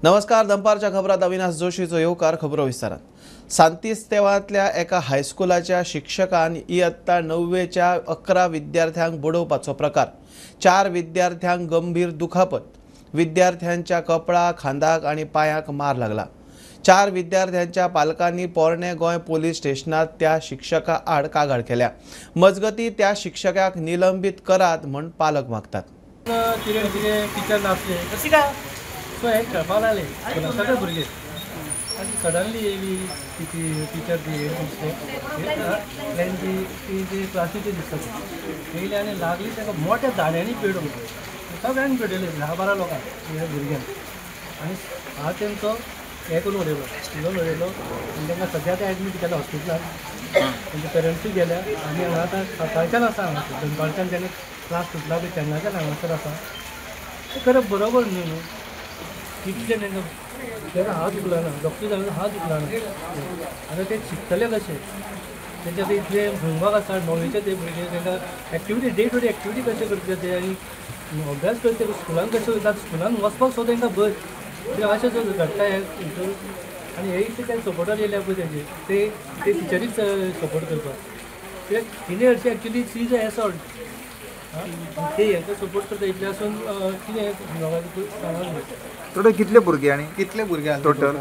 नमस्कार, दंपारच्या खबरात अविनाश जोशीचो येवकार. खबरो विस्तारात. सांतिस्तेवांतल्या एका हायस्कुलाच्या शिक्षकान इयत्ता 9च्या 11 विद्यार्थ्यांक बुडोवपाचो प्रकार. 4 विद्यार्थ्यांक गंभीर दुखापत. विद्यार्थ्यांच्या कपळाक, खांदाक आणि पायांक मार लागला. 4 विद्यार्थ्यांच्या पालकांनी पोरणे गोंय पोलीस स्टेशनात त्या शिक्षका आड कागाळ केल्या. मजगती त्या शिक्षकाक निलंबित करात म्हण पालक मागतात. सो हे खेळपाक लागले सगळे भुरगे आनी सडनली येयली टिचर ती क्लासीची दिसता येयली आनी लागली ताका मोठ्या झाडांनी पेडून सगळ्यांनी पेडयले 10-12 लोकांक भुरग्यांक. आनी हांव तेंचो हे करून उडयलो आनी तांकां सद्या ते एडमीट केल्या हॉस्पिटलान. तेंचे पेरंट्सूय गेल्या आनी हांगा आतां सकाळच्यान आसा हांगा दनपारच्यान जेन्ना क्लास सुटला पळय तेन्नाच्यान हांगासर आसा. ते करप बरोबर न्हू. कितले तांकां हात दुखला ना, डॉक्टर सांगता हात दुखला ना. आतां ते शिकतले कशे? तेंचे आतां इतले होमवर्क आसा 9वेचे ते भुरगे तांकां activity day to day activity कशे करचे ते आनी अभ्यास करचे स्कुलान कशे वयतात. स्कुलान वचपाक सुद्दां तांकां भंय. ते अशें जो घडटा हे आनी हे ते सपोर्टर येयल्या पळय तेंचे ते टिचरीक सपोर्ट करपाक. ते तिने हरशी एक्चुली सी इज एसॉल्ट ते हेंका सपोर्ट करता इतले आसून कितें टोटल कितले भुरगे आनी कितले भुरगे टोटल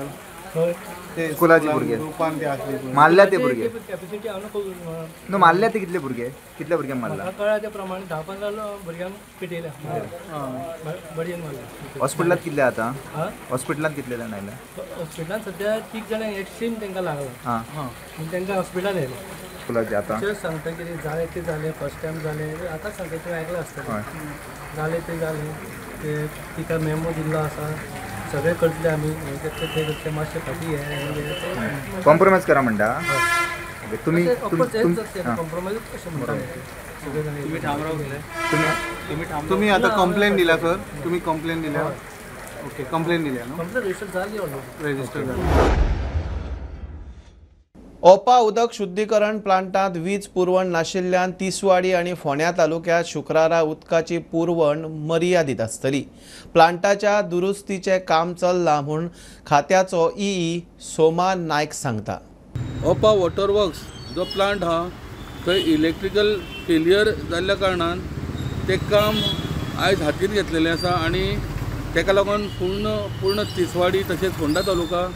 ते स्कुलाचे भुरगे ग्रुपान ते आसले मारल्या ते भुरगे कॅपेसिटी न्हू मारल्या ते कितले भुरग्यांक मारला? कळ्ळा त्या प्रमाणे 10-15 भुरग्यांक पिटयल्या बडयेन मारल्या. हॉस्पिटलांत कितले आतां? हॉस्पिटलांत कितले जाण आयला? हॉस्पिटलांत सद्या 3 जाणांक एक्स्ट्रीम तांकां लागला. तांकां हॉस्पिटलान येयले स्कुलाचे आतां सांगता कितें जालें ते जालें फर्स्ट टायम जालें. आतां सांगता तुवें आयकलां आसतलें जालें ते जालें. ते तिका मेमो दिल्लो आसा सगळे करतले आमी ते करतले मातशें फाटी हे कॉम्प्रोमायज करा म्हणटा तुमी. कॉम्प्रोमायज कशें म्हणटा तुम्ही आता कंप्लेंट दिला सर? तुम्ही कंप्लेंट दिल्या? ओके, कंप्लेंट दिल्या न्हू? कंप्लेंट रजिस्टर जाली ऑलरेडी. रजिस्टर जाली. ओपा उदक शुद्धीकरण प्लांटात वीज पुरवण नाशिल्ल्यान तिसवाडी आणि फोंड्या तालुक्यात शुक्रारा उदकाची पुरवण मर्यादीत आसतली. प्लांटाच्या दुरुस्तीचे काम चल्लां म्हूण खात्याचो ई सोमा नायक सांगता. ओपा वॉटर वर्क्स जो प्लांट हा थंय इलेक्ट्रिकल फेलियर जाल्ल्या कारणान ते काम आयज हातीन घेतलेलें आसा आनी तेका लागून पूर्ण तिसवाडी तशेंच फोंडा तालुका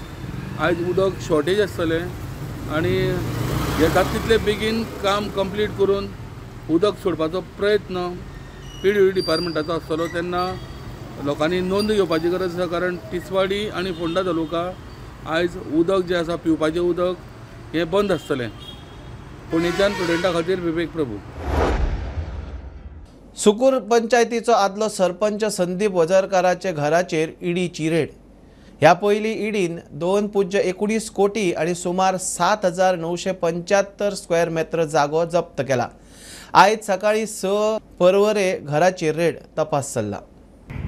आयज उदक शॉर्टेज आसतलें आनी येता तितले बेगीन काम कंप्लीट करून उदक सोडपाचो प्रयत्न PWD डिपार्टमेंटाचो आसतलो. तेन्ना लोकांनी नोंद घेवपाची गरज आसा कारण तिसवाडी आनी फोंडा तालुका आयज उदक जें आसा पिवपाचें उदक हें बंद आसतलें. फोंडेच्यान स्टुडंटा खातीर विवेक प्रभू. सुकूर पंचायतीचो आदलो सरपंच संदीप वजरकाराचे घराचेर ईडीची रेड. ह्या पयली ईडीन 2.19 कोटी आणि सुमार 7,975 स्क्वेअर मीटर जागो जप्त केला. आयज सकाळी 6 परवरे घराचेर रेड तपास चल्ला.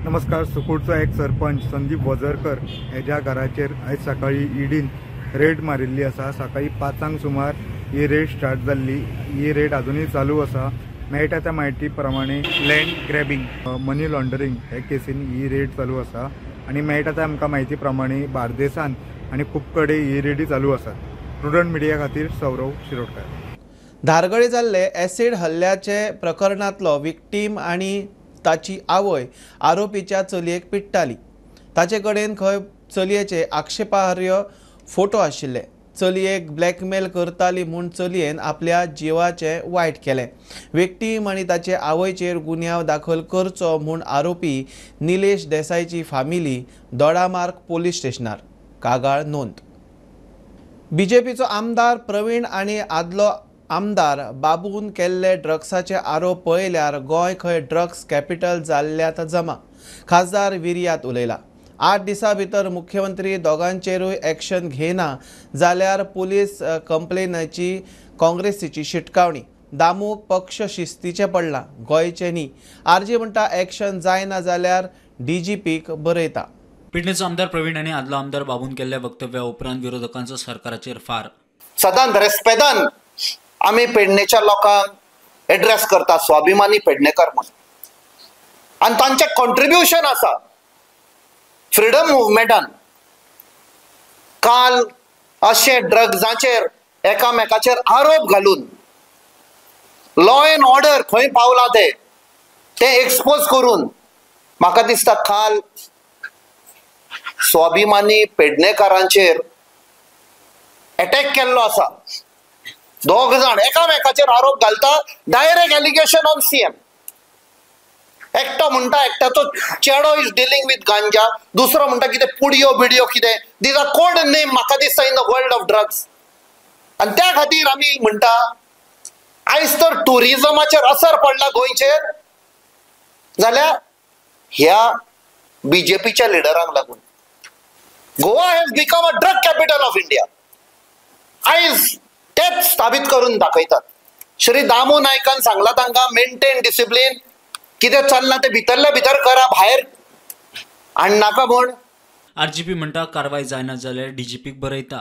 नमस्कार. सुकूरचो एक सरपंच संदीप वजरकर हेज्या घराचेर आयज सकाळी ईडीन रेड मारिल्ली आसा. सकाळी 5 सुमार ही रेड स्टार्ट जाल्ली. ही रेड अजूनही चालू आसा. मेळटा त्या म्हायती प्रमाणे लँड ग्रॅबिंग, मनी लॉन्ड्रिंग हे केसीन ही रेड चालू आसा आनी मेळटा त्या आमकां म्हायती प्रमाणे बार्देसान आनी खूब कडेन ही रेडी चालू आसात. प्रुडंट मिडिया खातीर सौरव शिरोडकर. धारगळे जाल्ले एसिड हल्ल्याचे प्रकरणांतलो विक्टीम आनी ताची आवय आरोपीच्या चलयेक पिट्टाली. ताचे कडेन खंय चलयेचे आक्षेपार्ह फोटो आशिल्ले. चलयेक ब्लॅकमेल करताली म्हूण चलयेन आपल्या जिवाचे वायट केले. विक्टीम आनी ताचे आवयचेर गुन्यांव दाखल करचो म्हूण आरोपी निलेश देसाईची फामिली दोडामार्ग पोलीस स्टेशनार कागाळ नोंद. बीजेपीचो आमदार प्रवीण आनी आदलो आमदार बाबून केल्ले ड्रग्साचे आरोप पळयल्यार गोंय खंय ड्रग्स कॅपिटल जाल्ल्यात जमा. खासदार विर्यात उलयला. 8 दिसां भितर मुख्यमंत्री दोगांचेरूय एक्शन घेना जाल्यार पुलीस कंप्लेनाची काँग्रेसीची शिटकावणी. दामूक पक्ष शिस्तीचे पडला गोंयचे न्ही. आरजी म्हणटा एक्शन जायना जाल्यार DGPक बरयता. पेडणेचो आमदार प्रवीण आनी आदलो आमदार बाबून केल्ल्या वक्तव्या उपरांत विरोधकांचो सरकाराचेर फार. सदांच रेस्पेदान आमी पेडणेच्या लोकांक एड्रेस करता स्वाभिमानी पेडणेकर म्हणून आनी तांचें कॉन्ट्रिब्युशन आसा फ्रीडम मुवमेंटान काल अशे ड्रग्जाचेर एकामेकाचेर आरोप घालून लॉ एंड ऑर्डर खंय पावला ते एक्सपोज करून म्हाका दिसता काल स्वाभिमानी पेडणेकारांचेर अटॅक केल्लो आसा. दोग जाण एकामेकाचेर आरोप घालता, डायरेक्ट एलिगेशन ऑन सीएम. एकटो म्हणटा एकट्याचो चेडो इज डिलिंग विथ गांजा, दुसरो म्हणटा कितें पुडयो बिडयो कितें. दीज आर कोड नेम म्हाका दिसता in the world of drugs. आनी त्या खातीर आमी म्हणटा आयज तर टुरिजमाचेर असर पडला गोंयचेर, जाल्यार ह्या बीजेपीच्या लिडरांक लागून. Goa has become a drug capital of India. आयज तेच स्थापित करून दाखयतात. श्री दामू नायकान सांगला तांकां मेंटेन डिसिप्लिन, कितें चल्ला ते भितरले भितर करा, भायर हाडनाका म्हूण. आरजीपी म्हणटा कारवाय जायना जाल्यार डीजीपीक बरयता.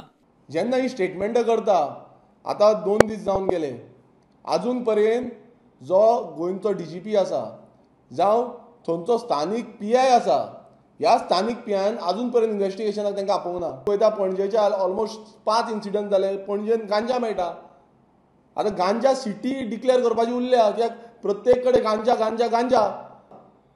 जेन्ना ही स्टेटमेंट करता, आतां 2 दीस जावन गेले, अजून पर्यंत जो गोंयचो डीजीपी आसा जावं थंयचो स्थानीक पीआय आसा, ह्या स्थानीक पीआयन अजून पर्यंत इन्व्हेस्टिगेशनाक तांकां आपोवंक ना. पळयता पणजेच्या ऑलमोस्ट 5 इन्सिडंट जाले. पणजेन गांजा मेळटा. आतां गांजा सिटी डिक्लेअर करपाची उरल्या, कित्याक प्रत्येक कडेन गांजा गांजा गांजा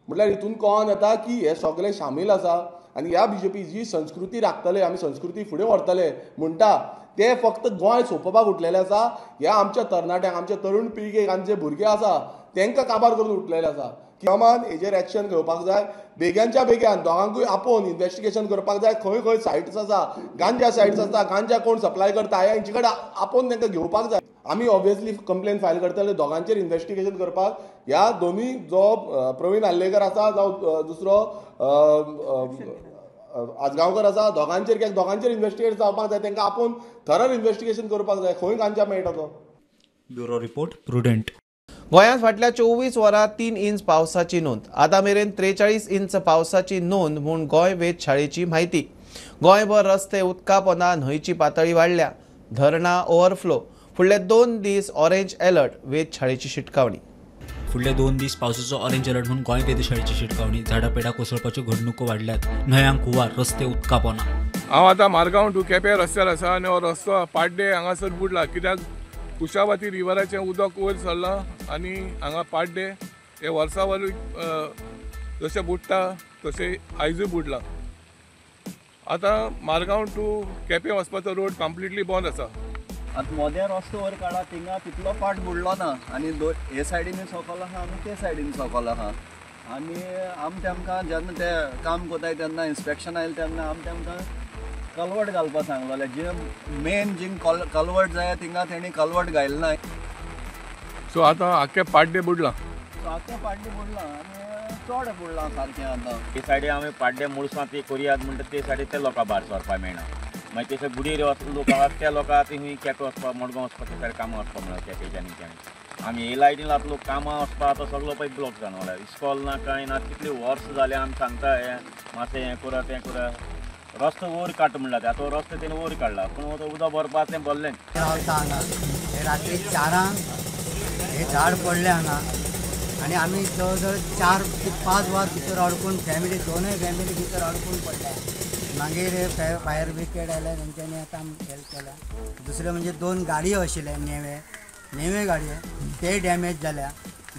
म्हटल्यार हितून कळोन येता की हे सगळे शामील आसा. आनी ह्या बीजेपी जी संस्कृती राखतले, आमी संस्कृती फुडें व्हरतले म्हणटा, ते फक्त गोंय सोंपोवपाक उठलेले आसा. ह्या आमच्या तरणाट्यांक, आमच्या तरुण पिळगेक, आमचे भुरगे आसा तांकां काबार करून उठलेले आसा. किमान हेजेर एक्शन घेवपाक जाय बेग्यानच्या बेग्यान. दोगांकूय आपोवन इन्व्हेस्टिगेशन करपाक जाय. खंय खंय सायट्स आसा, गांजा सायट्स आसा, गांजा कोण सप्लाय करता हेंचे कडेन आपोवन तांकां घेवपाक जाय. आमी ऑब्वियसली कंप्लेन फायल करतले दोगांचेर इन्व्हेस्टिगेशन करपाक. ह्या दोनूय जो प्रवीण आल्लेकर आसा जावं दुसरो आजगांवकर आसा, दोगांचेर कित्याक दोगांचेर इन्व्हेस्टिगेट जावपाक जाय. तांकां आपोवन थरर इन्व्हेस्टिगेशन करपाक जाय खंय गांजा मेळटा तो. Bureau report prudent. गोंयांत फाटल्या 24 वरां 3 इंच पावसाची नोंद. आतां मेरेन 43 इंच पावसाची नोंद म्हूण गोंय वेधशाळेची म्हायती. गोंयभर रस्ते उदका पोंदा, न्हंयची पातळी वाडल्या, धरणां ओव्हरफ्लो. फुडले 2 दीस ऑरेंज अलर्ट, वेधशाळेची शिटकावणी. फुडले 2 दीस पावसाचो ऑरेंज अलर्ट म्हणून गोंय वेधशाळेची शिटकावणी. झाडापेडा कोसळपाच्यो घडणुको वाडल्यात, न्हंयांक हुंवार, रस्ते उदका पोंदा. हांव आतां मारगांव टू केपें रस्त्यार आसा आनी हो रस्तो पाड्डे हांगासर बुडला. कित्याक कुशावती रिवराचें उदक वयर सरलां आनी हांगा पाड्डे हे वर्सा वयर जशें बुडटा तशें आयजूय बुडलां. आतां मारगांव टू केपें वचपाचो रोड कंप्लिटली बंद आसा. आतां मोद्या रस्तो वयर काडा, थिंगा तितलो पाट बुडलो ना आनी हे सायडीन सकयल आहा आनी ते सायडीन सकयल आहा. आनी आमी तेमकां जेन्ना ते काम कोताय तेन्ना इन्स्पेक्शन आयलें तेन्ना आमी तेमकां कलवट घालपाक सांगलोलें. जे मेन जी कलवट जाय थिंगा तेणी कलवट घायल ना. सो आतां आख्खे पाड्डे बुडलां. आख्खे पाड्डे बुडलां आनी चड बुडलां सारकें. आतां ते सायडी आमी पाड्डे मुळसां ती कोरयात म्हणटा ते सायडी ते लोकां भायर सरपाक मेळना. मागीर तशें गुडीर लोक आसात त्या लोकांक थंय केपें वचपाक, मडगांव वचपाक ते सायड कामां वचपाक मेळना केपेंच्यान तेंच्यानी. आमी हे लायटीन आतां लोक कामां वचपाक आतां सगळो पळय ब्लॉक जावन वयला. इस्कॉल ना कांय ना, कितले वर्स जाले आमी सांगता हे मातशें हें करा तें करा. रस्तो वयर काड म्हणला ते आतां रस्तो तेणी वयर काडला पूण उदक भरपाक तें भरलें. रावता हांगा हे रात्री 4 हे झाड पडलें हांगा आनी आमी जवळ जवळ 4 ते 5 वर भितर अडकून फॅमिली, दोनूय फॅमिली भितर अडकून पडल्या. मागीर फायर ब्रिगेड आयले, तेंच्यांनी आतां हेल्प केल्या. दुसरें म्हणजे 2 गाडयो आशिल्ले नेवे गाडयो, ते डॅमेज जाल्या.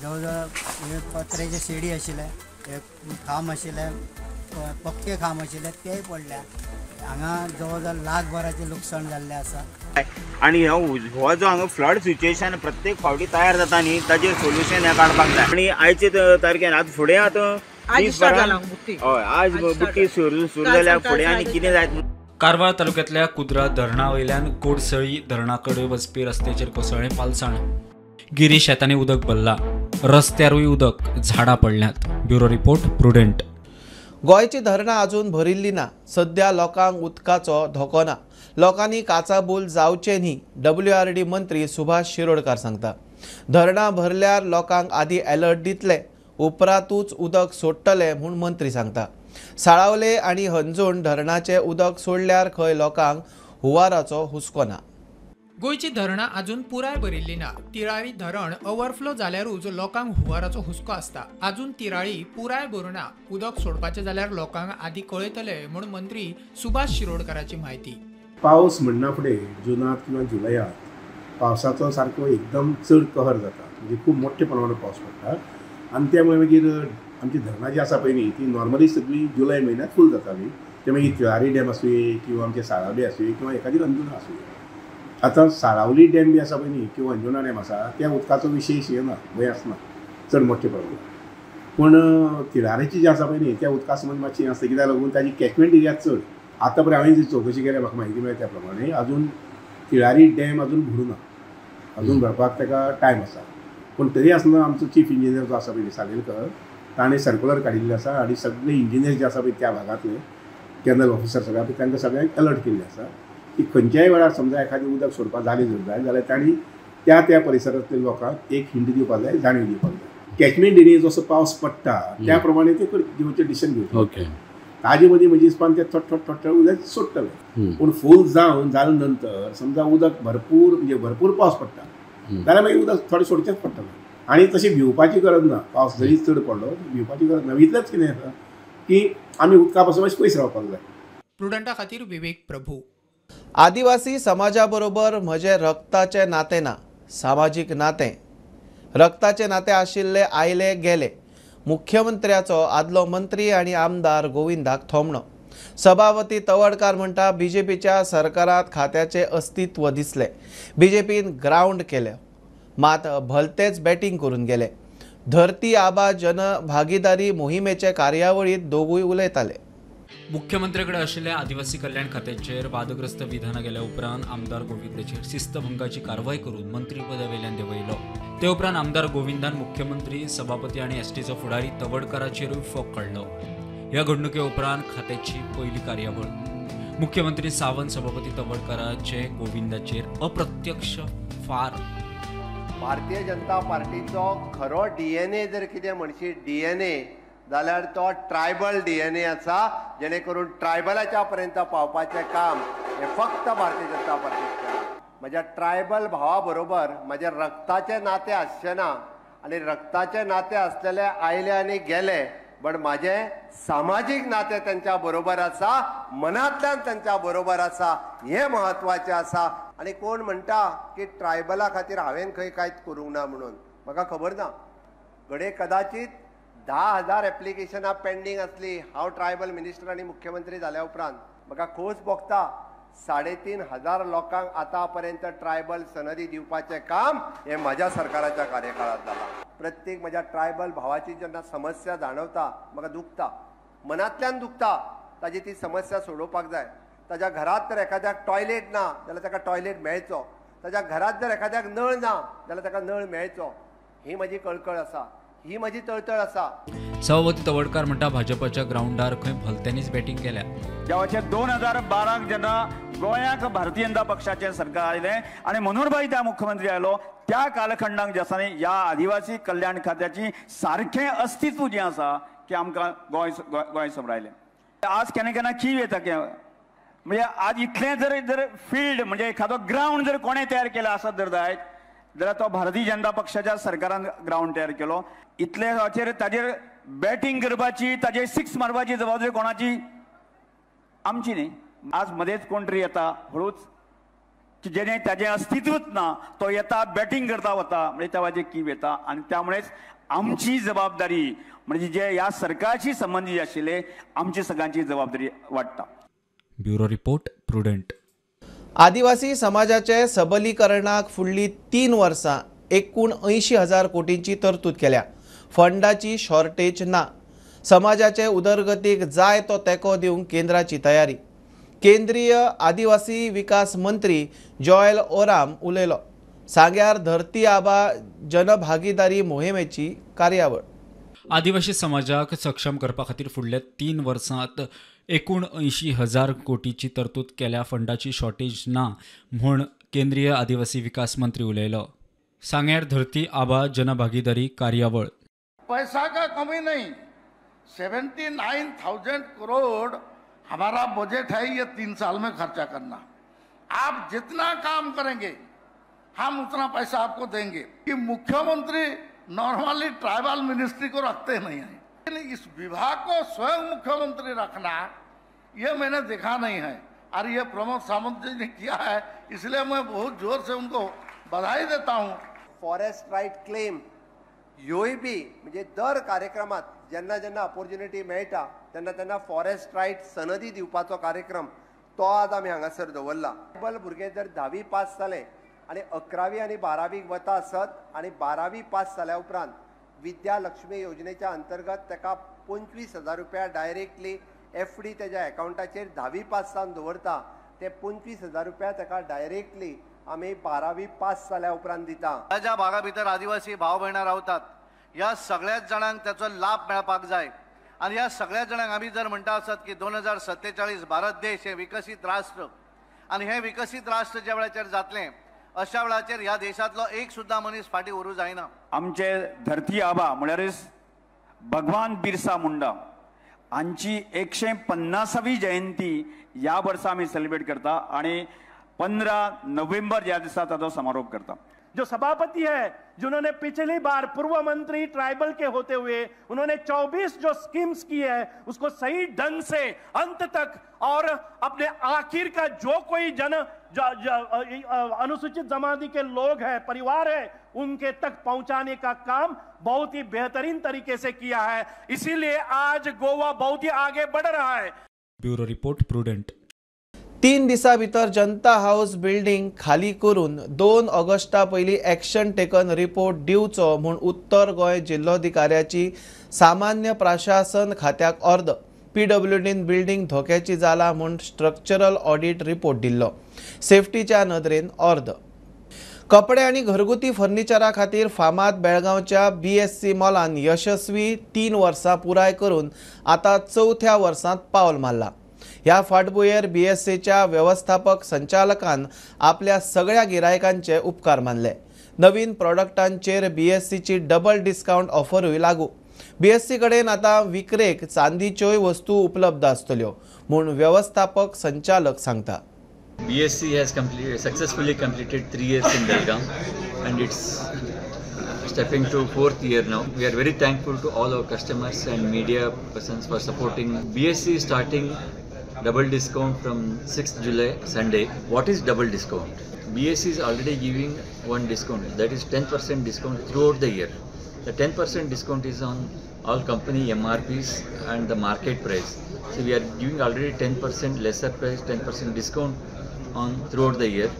जवळ जवळ पत्र्याचे शेडी आशिल्ले, खांब आशिल्ले, पक्के खांब आशिल्ले तेय पडल्या. हांगा जवळ जवळ लाखभराचें लुकसाण जाल्लें आसा. आनी हो जो हांगा फ्लड सिच्युएशन प्रत्येक फावटी तयार जाता न्ही, ताजेर सोल्युशन हें काडपाक जाय. आनी आयचे तारखेन आतां फुडें आतां हय आज बुट्टी सुरू जाल्यार फुडें आनी कितें जायत. कारवार तालुक्यांतल्या कुद्रा धरणा वयल्यान कोडसळी धरणा कडेन वचपी रस्त्याचेर कोसळ्ळें पालसाण. गिरी शेतांनी उदक भरला, रस्त्यारूय उदक, झाडां पडल्यात. Bureau report prudent. गोंयची धरणां अजून भरिल्लीं ना. सध्या लोकांक उदकाचो धोको ना. लोकांनी काचाबूल जावचें न्ही, WRD मंत्री सुभाष शिरोडकार सांगता. धरणां भरल्यार लोकांक आदी अलर्ट दितले, उपरांतूच उदक सोडटले म्हूण मंत्री सांगता. साळावले आनी हंजोण धरणाचें उदक सोडल्यार खंय लोकांक हुंवाराचो हुस्को ना. गोयची धरणां अजून पुराय भरिल्ली ना. तिराळी धरण ओव्हरफ्लो जाल्यारूच लोकांक हुंवाराचो हुस्को आसता. अजून तिराळी पुराय भरुना. उदक सोडपाचें जाल्यार लोकांक आदी कळयतले म्हूण मंत्री सुभाष शिरोडकराची माहिती. पावस म्हणना फुडें जुनांत किंवा जुलयात पावसाचो सारको एकदम चड कहर जाता. म्हणजे खूब मोठ्या प्रमाणात पावस पडटा आनी त्यामुळे मागीर आमची धरणां जी आसा पळय न्ही ती नॉर्मली सगळी जुलय म्हयन्यांत फूल जाताली. ते मागीर तिळारी डॅम आसूं किंवा आमचे साळावली आसूं किंवा एखादी अंजुना आसूं. आतां साळावली डॅम बी आसा पळय न्ही किंवा अंजुना डॅम आसा त्या उदकाचो विशेश येना भंय आसना चड मोठे प्रमाणात. पूण तिळारेची जी आसा पळय न्ही त्या उदका संबंद मातशी आसता कित्याक लागून ताजी कॅचमेंट एरिया चड. आतां पळय हांवें जी चवकशी केल्या म्हाका म्हायती मेळ्ळ्या त्या प्रमाणे अजून तिळारी डॅम अजून भरुना. अजून भरपाक ताका टायम आसा. पूण तरी आसतना आमचो चीफ इंजिनियर जो आसा पळय सालेलकर ताणें सर्क्युलर काडिल्ली आसा आनी सगळे इंजिनियर जे आसा पळय त्या भागांतले कॅनल ऑफिसर सगळ्या पळय तांकां सगळ्यांक अलर्ट केल्ले आसा की खंयच्याय वेळार समजा एखादी उदक सोडपाक जाली जर जाय जाल्यार तांणी त्या परिसरांतल्या लोकांक एक हिंट दिवपाक जाय, जाणीव दिवपाक जाय. कॅचमेंट एरियेत जसो पावस पडटा त्या प्रमाणे ते दिवचे डिसिजन घेवचे. ताजे मदीं म्हणजे हिसपान ते थोडे उदक सोडटले. पूण फूल जाल्या नंतर समजा उदक भरपूर पावस पडटा जाल्यार मागीर उदक थोडें सोडचेंच पडटलें. आनी तशी भिवपाची गरज ना. पावस जरी चड पडलो भिवपाची गरज ना. इतलेंच कितें आसा की आमी उदका पासून मातशें पयस रावपाक जाय. प्रुडंटा खातीर विवेक प्रभू. आदिवासी समाजा बरोबर म्हजें रक्ताचें नातें ना. सामाजीक नातें. रक्ताचें नातें आशिल्ले आयले गेले. मुख्यमंत्र्याचो आदलो मंत्री आनी आमदार गोविंदाक थोमणो. सभापती तवडकार म्हणटा बीजेपीच्या सरकारांत खात्याचें अस्तित्व दिसलें. बीजेपीन ग्राउंड केलें मात भलतेच बॅटिंग करून गेले. धरती आबा जन भागीदारी मोहिमेचे कार्यावळीत दोगूय उलयताले. मुख्यमंत्र्याकडे आशिल्ल्या आदिवासी कल्याण खात्याचेर वादग्रस्त विधानां गेल्या उपरांत आमदार गोविंदाचेर शिस्तभंगाची कारवाय करून मंत्रीपदावेल्यान देंवयलो. ते उपरांत आमदार गोविंदान मुख्यमंत्री सभापती आनी एसटीचो फुडारी तवडकाराचेरूय फोग काडलो. ह्या घडणुके उपरांत खात्याची पयली कार्यावळ. मुख्यमंत्री सावंत सभापती तवडकाराचे गोविंदाचेर अप्रत्यक्ष फार. भारतीय जनता पार्टीचो खरो DNA जर कितें म्हणशी DNA जाल्यार तो ट्रायबल DNA आसा. जेणे करून ट्रायबलाच्या पर्यंत पावपाचें काम हे फक्त भारतीय जनता पार्टीन केलां. म्हज्या ट्रायबल भावा बरोबर म्हजें रक्ताचें नातें आसचें ना आनी रक्ताचें नातें आसलेले आयले आनी गेले. पण माझें सामाजीक नातें त्यांच्या बरोबर आसा. मनांतल्यान त्यांच्या बरोबर आसा. हे महत्वाचें आसा. आनी कोण म्हणटा की ट्रायबला खातीर हांवें खंय कांयच करूंक ना म्हणून म्हाका खबर ना. घडये कदाचित 10,000 एप्लिकेशनां पेंडींग आसली. हांव ट्रायबल मिनिस्टर आनी मुख्यमंत्री जाल्या उपरांत म्हाका खोस भोगता 3,500 लोकांक आतां पर्यंत ट्रायबल सनदी दिवपाचें काम हे म्हज्या सरकाराच्या कार्यकाळांत जालां. प्रत्येक म्हज्या ट्रायबल भावाची जेन्ना समस्या जाणवता म्हाका दुखता. मनांतल्यान दुखता. ताजी ती समस्या सोडोवपाक जाय. ताज्या घरांत जर एखाद्याक टॉयलेट ना जाल्यार ताका टॉयलेट मेळचो. ताज्या घरांत जर एखाद्याक नळ ना जाल्यार ताका नळ मेळचो. ही म्हजी कळकळ आसा. ही म्हजी तळतळ आसा. सभापती तवडकार म्हणटा भाजपाच्या ग्राउंडार खंय भलत्यांनीच बॅटिंग केल्या. जेव्हाचे 2012 जेन्ना गोंयाक भारतीय जनता पक्षाचे सरकार आयलें आनी मनोहरभाई त्या मुख्यमंत्री आयलो त्या कालखंडाक जे आसा न्ही ह्या आदिवासी कल्याण खात्याची सारखें अस्तित्व जें आसा की आमकां गोंय सांबाळयलें. आज केन्ना कीव येता की म्हणजे आज इतलें जर फिल्ड म्हणजे एखादो ग्राउंड जर कोणें तयार केला आसत जर जायत जाल्यार तो भारतीय जनता पक्षाच्या सरकारान ग्राउंड तयार केलो. इतले हाचेर ताजेर बॅटिंग करपाची ताजेर सिक्स मारपाची जबाबदारी कोणाची? आमची न्ही. आज मध्येच कोण तरी येता हळूच की जेणे ताजें अस्तित्वच ना तो येता बॅटिंग करता वता म्हणजे त्या कीव येता. आनी त्यामुळेच आमची जबाबदारी म्हणजे जे ह्या सरकारशी संबंधित आशिल्ले आमची सगळ्यांची जबाबदारी वाडटा. Bureau report prudent. आदिवासी समाजाचे सबलीकरणाक फुडलीं 3 वर्सां एकूण 80,000 कोटींची तरतूद केल्या. फंडाची शॉर्टेज ना. समाजाचे उदरगतीक जाय तो तेंको दिवंक केंद्राची तयारी. केंद्रीय आदिवासी विकास मंत्री जॉयल ओराम उलयलो. सांग्यार धरती आबा जनभागीदारी मोहिमेची कार्यावळ. आदिवासी समाजाक सक्षम करपा खातीर फुडल्या 3 वर्सांत एकूण 80,000 कोटीची तरतूद केल्या. फंडाची शॉर्टेज ना म्हूण केंद्रीय आदिवासी विकास मंत्री उलयलो. सांग्यार धरती आबा जनभागीदारी कार्यावळ. पैसा का कमी नहीं. 79,000 करोड़ हमारा बजट है. ये 3 साल में खर्चा करना. आप जितना काम करेंगे हम उतना पैसा आपको देंगे। कि मुख्यमंत्री नॉर्मली ट्राइबल मिनिस्ट्री को रखते नहीं है, लेकिन इस विभाग को स्वयं मुख्यमंत्री रखना ये मैंने देखा नहीं है, और ये प्रमोद सावंत जी ने किया है, इसलिए मैं बहुत जोर से उनको बधाई देता हूँ। फॉरेस्ट राईट क्लेम ह्योय बी म्हणजे दर कार्यक्रमात जेन्ना जेन्ना ऑपॉर्च्युनिटी मेळटा तेन्ना तेन्ना फॉरेस्ट राईट सनदी दिवपाचो कार्यक्रम तो आज आमी हांगासर दवरला। ट्रायबल भुरगे जर 10वी पास जाले आनी 11वी आनी 12वीक वता आसत आनी 12वी पास जाल्या उपरांत विद्या लक्ष्मी योजनेच्या अंतर्गत ताका 25,000 रुपया डायरेक्टली एफडी तेज्या अकाउंटाचेर 10वी पास जावन दवरता, ते 25,000 रुपया ताका डायरेक्टली आमी 12वी पास जाल्या उपरांत दिता। ज्या भागा भितर आदिवासी भाव भयणां रावतात ह्या सगळ्याच जाणांक त्याचो लाभ मेळपाक जाय, आणि ह्या सगळ्या जाणांक आमी जर म्हणटा आसत की 2047 भारत देश हे विकसीत राष्ट्र, आणि हे विकसीत राष्ट्र ज्या वेळाचेर जातलें अशा वेळाचेर ह्या देशातलो एक सुद्धा मनीस फाटी उरूं जायना। आमचे धरती आबा म्हळ्यार भगवान बिरसा मुंडा हांची 150वी जयंती ह्या वर्सा आमी सेलिब्रेट करता आणि 15 नोव्हेंबर ह्या दिसा ताचो समारोप करता। जो सभापति है जिन्होंने पिछली बार पूर्व मंत्री ट्राइबल के होते हुए उन्होंने 24 जो स्कीम्स की है उसको सही ढंग से अंत तक और अपने आखिर का जो कोई अनुसूचित जमाती के लोग हैं, परिवार है, उनके तक पहुंचाने का काम बहुत ही बेहतरीन तरीके से किया है। इसीलिए आज गोवा बहुत ही आगे बढ़ रहा है। Bureau report prudent. 3 दिसां भितर जनता हाऊस बिल्डिंग खाली करून 2 ऑगस्टा पयलीं एक्शन टेकन रिपोर्ट दिवचो म्हूण उत्तर गोंय जिल्लोधिकाऱ्याची सामान्य प्रशासन खात्याक अर्द। PWDन बिल्डिंग धोक्याची जाला म्हूण स्ट्रक्चरल ऑडिट रिपोर्ट दिल्लो, सेफ्टीच्या नदरेन अर्द। कपडे आणि घरगुती फर्निचरा खातीर फामाद बेळगांवच्या BSC मॉलान यशस्वी 3 वर्सां पुराय करून आतां 4थ्या वर्सांत पावल मारला। ह्या फाटभुंयेर BSCच्या व्यवस्थापक संचालकान आपल्या सगळ्या गिरायकांचे उपकार मानले। नवीन प्रॉडक्टांचेर BSCची डबल डिस्काउंट ऑफरूय लागू। BSC कडेन आतां विक्रेक चांदीच्योय वस्तू उपलब्ध आसतल्यो म्हूण व्यवस्थापक संचालक सांगता। BSC has successfully completed 3 years in Belgaum and it's stepping to 4th year now. We are very thankful to all our customers and media persons for supporting. BSC is starting double discount from 6th July Sunday. What is double discount? BSC is already giving one discount, that is 10% discount throughout the year. The 10% discount is on all company MRPs and the market price. So we are giving already 10% lesser price, 10% discount on throughout the year.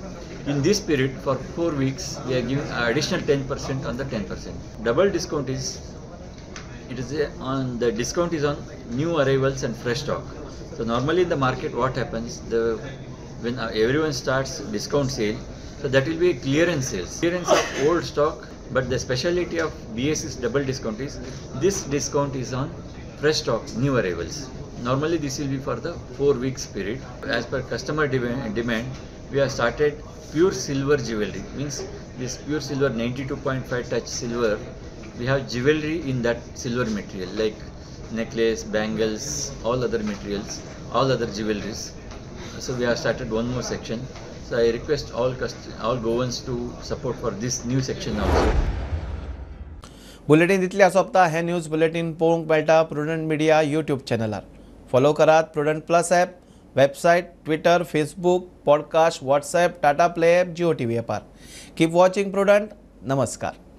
In this period for 4 weeks we are giving additional 10% on the 10%. Double discount is on the discount is on new arrivals and fresh stock. So normally in the market what happens, when everyone starts discount sale, so that will be a clearance sales, clearance of old stock. But the speciality of BSC's double discount is this discount is on fresh stock, new arrivals. Normally this will be for the 4 weeks period. As per customer demand, we have started pure silver jewelry, means this pure silver 92.5 touch silver. We have jewelry in that silver material like necklace, bangles, all other materials, all other jewelries. So we have started one more section. So I request all Goans to support for this new section also. Bulletin दितल्या सोंपता। हे news bulletin पळोवंक मेळटा Prudent Media YouTube चॅनलार। Follow करात Prudent plus app, website, Twitter, Facebook, podcast, WhatsApp, Tata Play app, Jio TV ॲपार। Keep watching Prudent. नमस्कार।